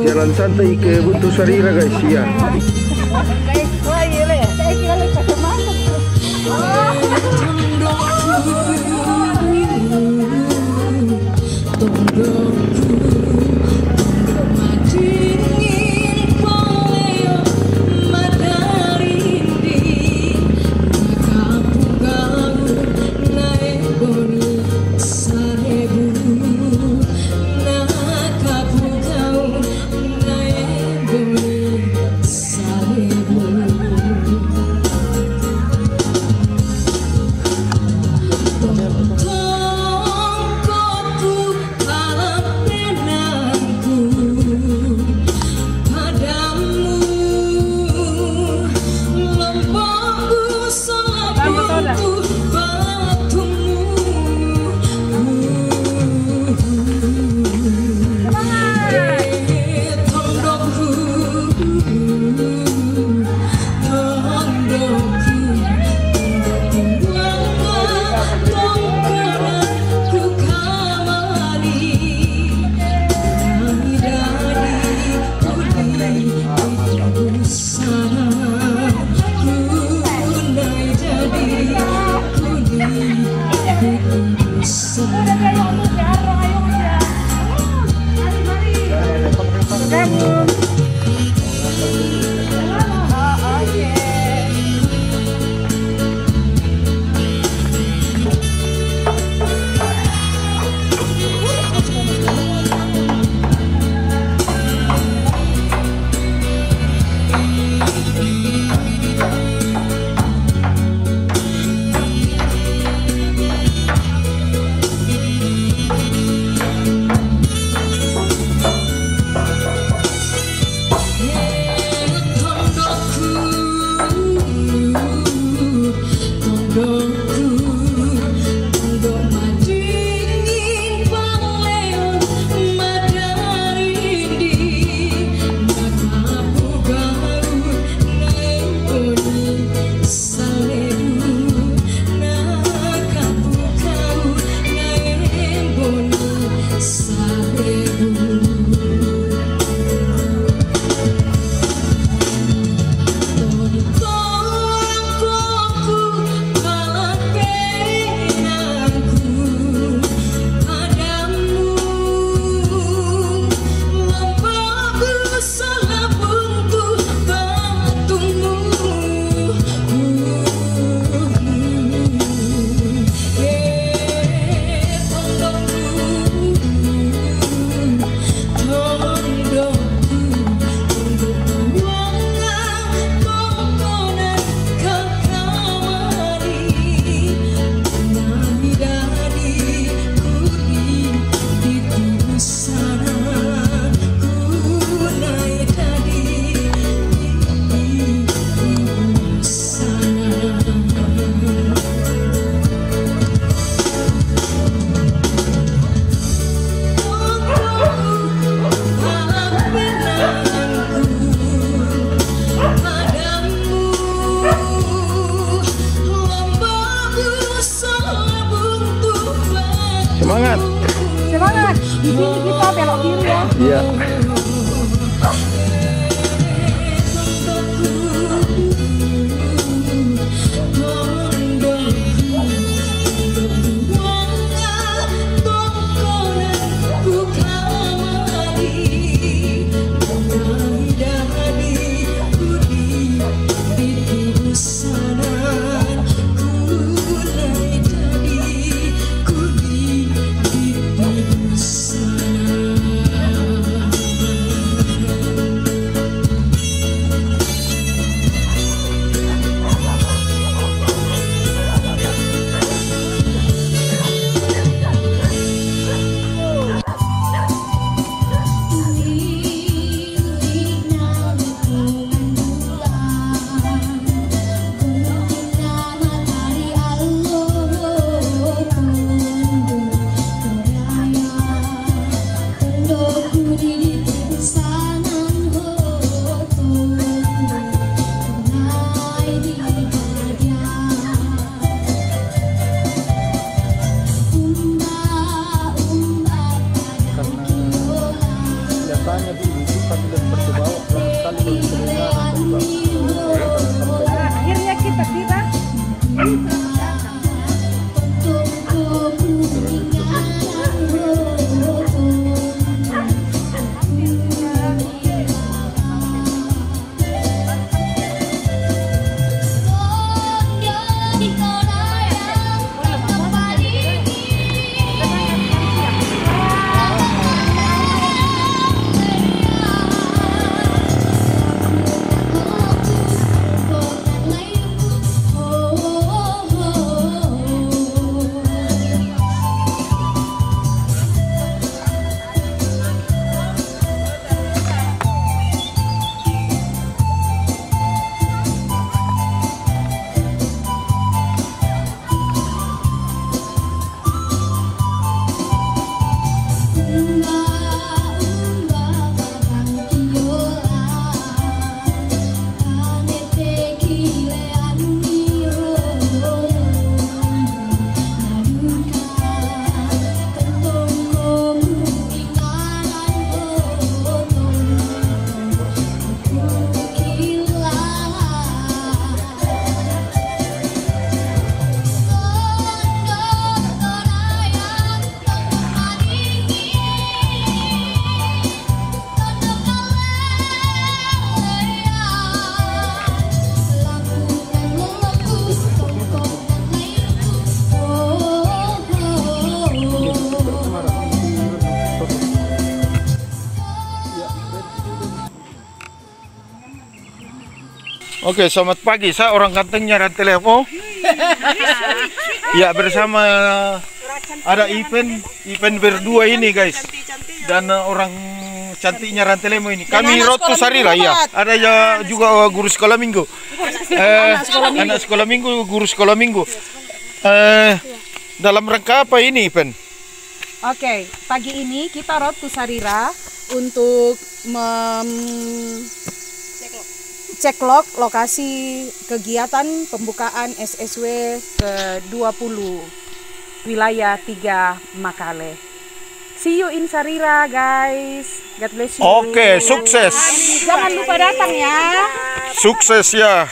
Jalan santai ke Buntu Sarira guys ya. Semangat. Semangat. Di sini kita belok kiri ya. Iya. Oke, selamat pagi. Saya orang gantengnya Rantelemo. Ya, bersama ada event berdua ini, guys. Dan orang cantiknya Rantelemo ini. Kami Road to Sarira, ya. Ada ya juga guru sekolah minggu. Anak sekolah minggu, guru sekolah minggu. Dalam rangka apa ini, event? Oke, pagi ini kita Road to Sarira untuk ceklok lokasi kegiatan pembukaan SSW ke-20 wilayah 3 Makale. See you in Sarira, guys. God bless you. Oke, sukses. Jangan lupa datang ya. Sukses ya.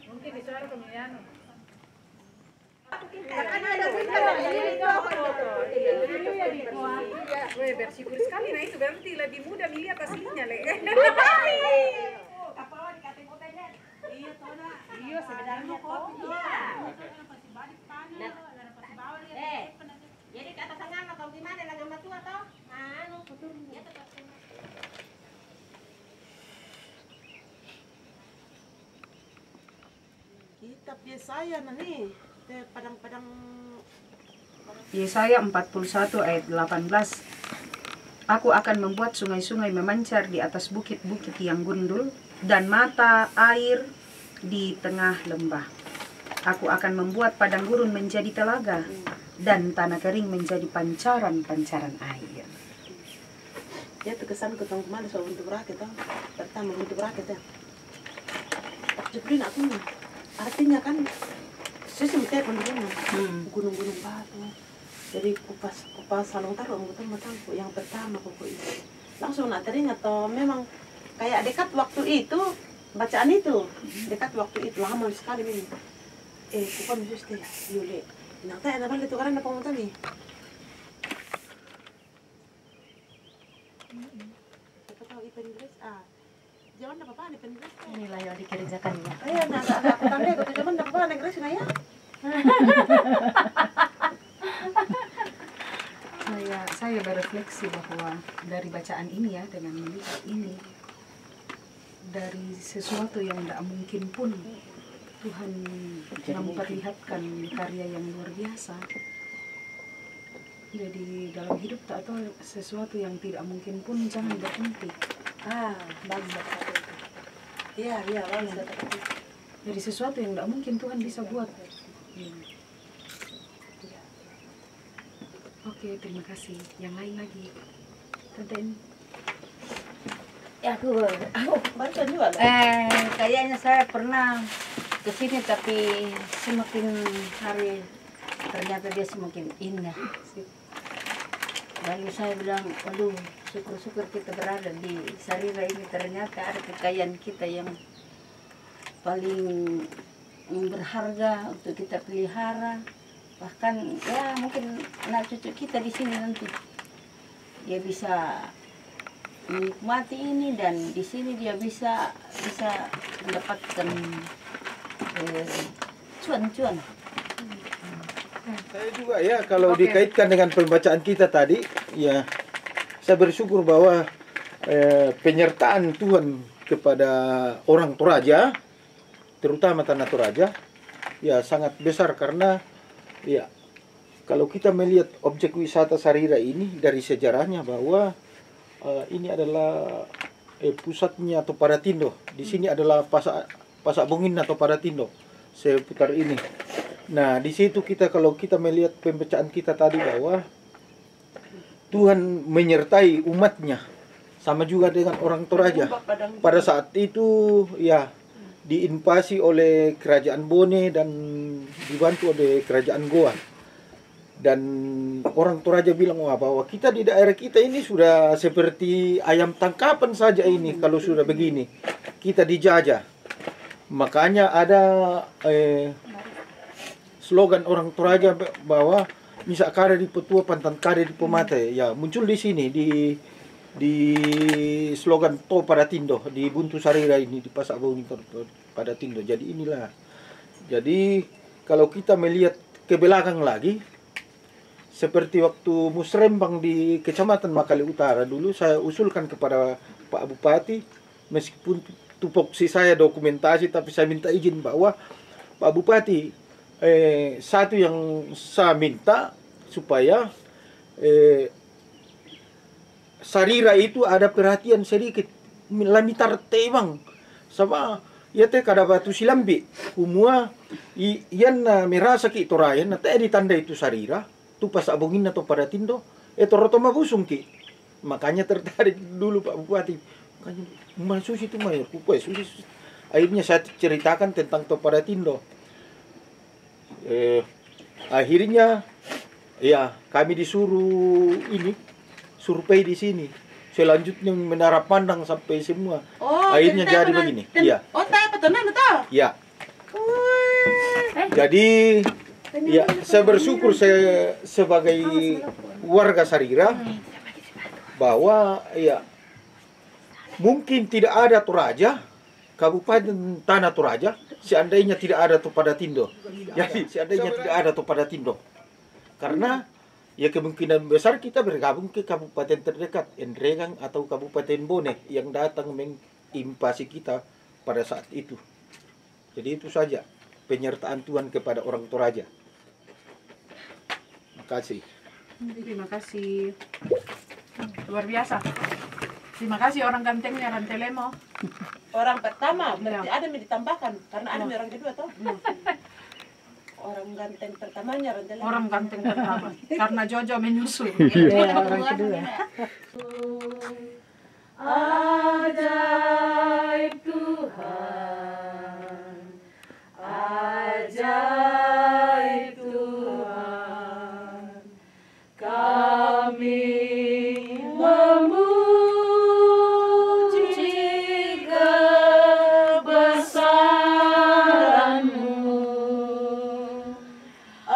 Mungkin disuruh pemilihan. Bersih sekali, nah itu berarti lebih mudah melihat aslinya, Le. Iya, sebenarnya kok. Jadi kata tengah atau gimana lagi sama tua toh? Anu, ya tetap. Kitab Yesaya nih, padang-padang. Yesaya 41 ayat 18. Aku akan membuat sungai-sungai memancar di atas bukit-bukit yang gundul dan mata air di tengah lembah. Aku akan membuat padang gurun menjadi telaga dan tanah kering menjadi pancaran-pancaran air. Ya terkesan ketong kemana soal untuk rakyat toh. Pertama untuk rakyat ya. Jeprin aku nih. Artinya kan saya sempat gunung-gunung batu. Jadi kupas salong taruh betul yang pertama pokok itu. Langsung nak teringat toh memang kayak dekat waktu itu bacaan itu. Dekat waktu itu lama sekali ini. Bukan suster Yule. Nah, teh ada balik itu karena apa mau nih? Siapa tahu Ipen Inggris? Jangan apa-apa nih Ipen Inggris. Inilah yang dikerjakan ya. Nah, aku tanya itu jangan apa-apa Inggris nah ya. Saya berefleksi bahwa dari bacaan ini ya, dengan melihat ini, dari sesuatu yang tidak mungkin pun Tuhan memperlihatkan karya yang luar biasa. Jadi dalam hidup tak tahu sesuatu yang tidak mungkin pun jangan berhenti. Bagus. Iya, bagus. Jadi sesuatu yang tidak mungkin Tuhan bisa buat. Oke, terima kasih. Yang lain lagi, Tante ini. Ya aku Baca juga. kayaknya saya pernah ke sini tapi semakin hari ternyata dia semakin indah. Lalu saya bilang, aduh, syukur-syukur kita berada di Sarira ini, ternyata ada kekayaan kita yang paling berharga untuk kita pelihara. Bahkan ya mungkin anak cucu kita di sini nanti dia bisa menikmati ini, dan di sini dia bisa mendapatkan cuan-cuan. Saya juga ya, kalau dikaitkan dengan pembacaan kita tadi, ya saya bersyukur bahwa penyertaan Tuhan kepada orang Toraja, terutama tanah Toraja, ya sangat besar. Karena ya kalau kita melihat objek wisata Sarira ini dari sejarahnya, bahwa ini adalah pusatnya atau Paratindo. Di sini adalah Pasak Bungin atau Paratindo seputar ini. Nah, di situ kalau kita melihat pembacaan kita tadi bahwa Tuhan menyertai umatnya, sama juga dengan orang Toraja. Pada saat itu ya diinvasi oleh kerajaan Bone dan dibantu oleh kerajaan Goa. Dan orang Toraja bilang bahwa kita di daerah kita ini sudah seperti ayam tangkapan saja ini kalau sudah begini. Kita dijajah. Makanya ada slogan orang Toraja bahwa misa kare di petua pantan kare di pemate. Ya, muncul di sini di slogan To Paratindo di Buntu Sarira ini, di Pasak Bungin Paratindo. Jadi inilah. Jadi kalau kita melihat ke belakang lagi, seperti waktu musrembang di Kecamatan Makale Utara dulu, saya usulkan kepada Pak Bupati, meskipun tupoksi saya dokumentasi, tapi saya minta izin bahwa Pak Bupati, satu yang saya minta supaya Sarira itu ada perhatian sedikit, lamitar tebang sama ya teh kada batu silambi kumua iyan na merasa ki torayan na teh ditanda itu Sarira tu Pasak Bungin atau Paratindo roto mabusung ki. Makanya tertarik dulu Pak Bupati, makanya masuk itu mah susi. Akhirnya saya ceritakan tentang To Paratindo. Akhirnya Iya, kami disuruh ini survei di sini. Selanjutnya menara pandang sampai semua. Oh, Akhirnya jadi begini. Iya. Oh, apa tuh nana tahu? Iya. Jadi ya saya bersyukur saya sebagai warga Sarira bahwa ya mungkin tidak ada Toraja, Kabupaten Tanah Toraja, seandainya tidak ada pada Tindo. Jadi seandainya tidak ada pada Tindo. Karena ya kemungkinan besar kita bergabung ke kabupaten terdekat, Endregang atau Kabupaten Bone yang datang mengimpasi kita pada saat itu. Jadi itu saja penyertaan Tuhan kepada orang Toraja. Terima kasih. Terima kasih. Luar biasa. Terima kasih orang gantengnya Rantelemo. Orang pertama berarti ada yang ditambahkan karena ada orang kedua toh. Orang ganteng pertamanya Rantelemo. Orang ganteng pertama karena Jojo menyusul. Orang kedua. Ajaib Tuhan, ajaib Tuhan, kami memuji kebesaran-Mu.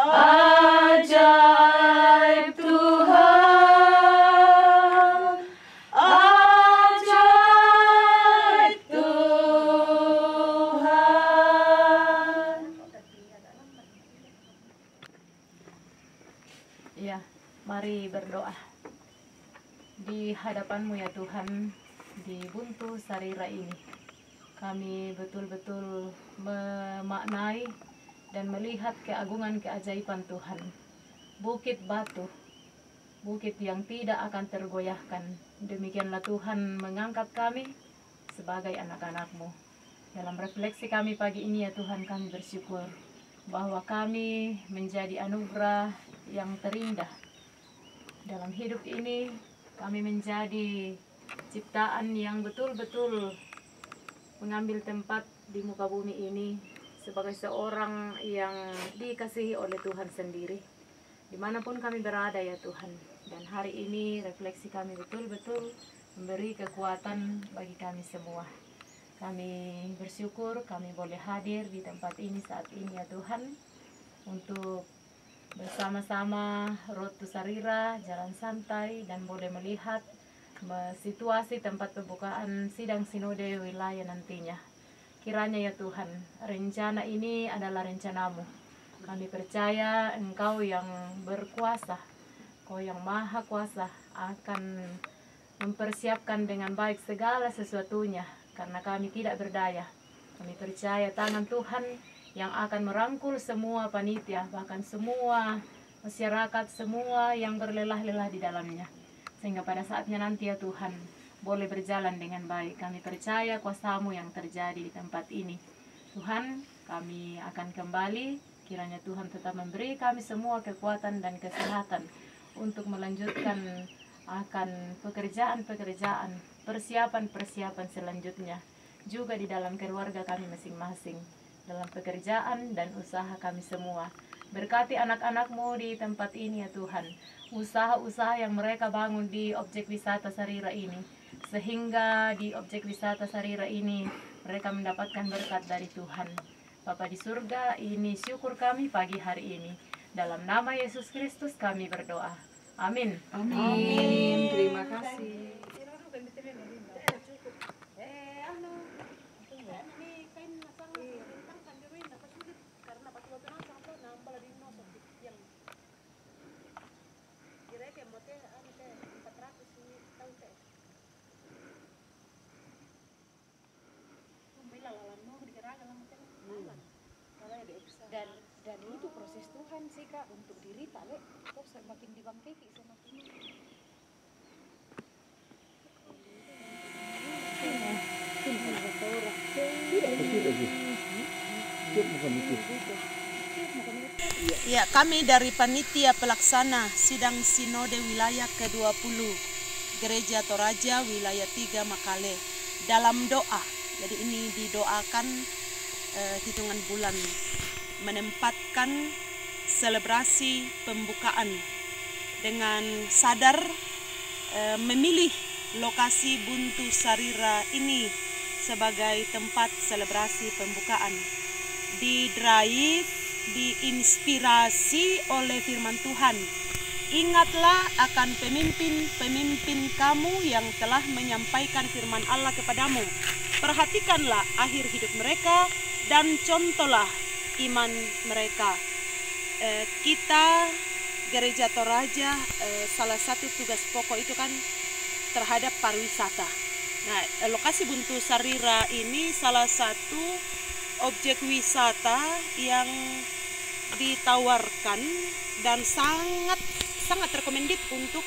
Ajaib Tuhan, ajaib Tuhan. Ya, mari berdoa. Di hadapan-Mu ya Tuhan, di Buntu Sarira ini, kami betul-betul memaknai dan melihat keagungan keajaiban Tuhan. Bukit batu, bukit yang tidak akan tergoyahkan. Demikianlah Tuhan mengangkat kami sebagai anak-anak-Mu. Dalam refleksi kami pagi ini ya Tuhan, kami bersyukur bahwa kami menjadi anugerah yang terindah. Dalam hidup ini kami menjadi ciptaan yang betul-betul mengambil tempat di muka bumi ini sebagai seorang yang dikasihi oleh Tuhan sendiri. Dimanapun kami berada ya Tuhan. Dan hari ini refleksi kami betul-betul memberi kekuatan bagi kami semua. Kami bersyukur kami boleh hadir di tempat ini saat ini ya Tuhan. Untuk bersama-sama Road to Sarira, jalan santai dan boleh melihat situasi tempat pembukaan sidang sinode wilayah nantinya. Kiranya ya Tuhan, rencana ini adalah rencana-Mu. Kami percaya Engkau yang berkuasa, Kau yang maha kuasa akan mempersiapkan dengan baik segala sesuatunya, karena kami tidak berdaya. Kami percaya tangan Tuhan yang akan merangkul semua panitia, bahkan semua masyarakat, semua yang berlelah-lelah di dalamnya. Sehingga pada saatnya nanti ya Tuhan, boleh berjalan dengan baik. Kami percaya kuasa-Mu yang terjadi di tempat ini. Tuhan, kami akan kembali. Kiranya Tuhan tetap memberi kami semua kekuatan dan kesehatan untuk melanjutkan akan pekerjaan-pekerjaan, persiapan-persiapan selanjutnya. Juga di dalam keluarga kami masing-masing, dalam pekerjaan dan usaha kami semua. Berkati anak-anak-Mu di tempat ini ya Tuhan. Usaha-usaha yang mereka bangun di objek wisata Sarira ini, sehingga di objek wisata Sarira ini mereka mendapatkan berkat dari Tuhan. Bapa di surga, ini syukur kami pagi hari ini. Dalam nama Yesus Kristus kami berdoa. Amin. Amin. Terima kasih. Dan itu proses Tuhan sih Kak untuk diri tak le kok semakin dibangkiti semakin Ya, kami dari panitia pelaksana sidang sinode wilayah ke-20 Gereja Toraja wilayah 3 Makale dalam doa. Jadi ini didoakan hitungan bulan, menempatkan selebrasi pembukaan dengan sadar memilih lokasi Buntu Sarira ini sebagai tempat selebrasi pembukaan. Didrive, diinspirasi oleh firman Tuhan. Ingatlah akan pemimpin-pemimpin kamu yang telah menyampaikan firman Allah kepadamu. Perhatikanlah akhir hidup mereka dan contohlah iman mereka. Kita Gereja Toraja, salah satu tugas pokok itu kan terhadap pariwisata. Nah, lokasi Buntu Sarira ini salah satu objek wisata yang ditawarkan dan sangat recommended untuk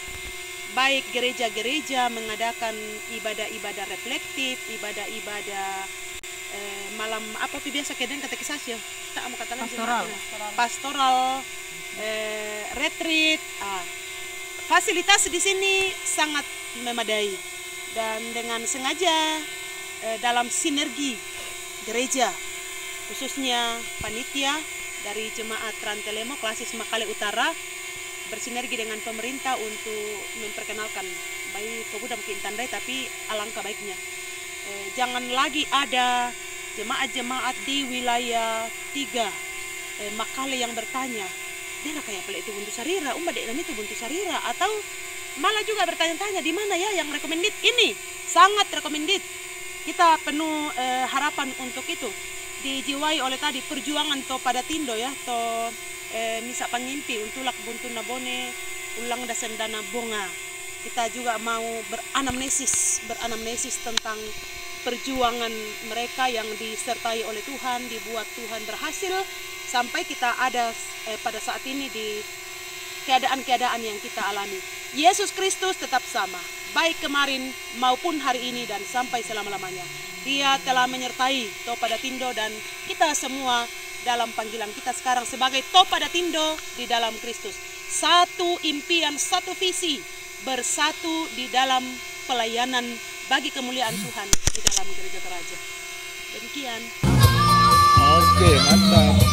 baik gereja-gereja mengadakan ibadah-ibadah reflektif, ibadah-ibadah malam apa biasa kedeng katekisasi ya, tak mau kata pastoral, retreat. Fasilitas di sini sangat memadai dan dengan sengaja dalam sinergi gereja, khususnya panitia dari Jemaat Rantelemo Klasis Makale Utara bersinergi dengan pemerintah untuk memperkenalkan baik pemuda mungkin tandai, tapi alangkah baiknya jangan lagi ada jemaat-jemaat di wilayah 3 Makale yang bertanya, dia kayak pelek itu Buntu Sarira, dek itu Buntu Sarira, atau malah juga bertanya-tanya di mana ya yang recommended. Ini sangat recommended. Kita penuh harapan untuk itu. Dijiwai oleh tadi perjuangan to pada tindo ya, to misa pangimpi untulak Buntu Nabone ulang dasendana bonga. Kita juga mau beranamnesis tentang perjuangan mereka yang disertai oleh Tuhan, dibuat Tuhan berhasil sampai kita ada pada saat ini di keadaan-keadaan yang kita alami. Yesus Kristus tetap sama, baik kemarin maupun hari ini dan sampai selama-lamanya. Dia telah menyertai Topada Tindo dan kita semua dalam panggilan kita sekarang sebagai Topada Tindo di dalam Kristus. Satu impian, satu visi, bersatu di dalam pelayanan bagi kemuliaan Tuhan di dalam Gereja Toraja. Demikian. Oke, mantap.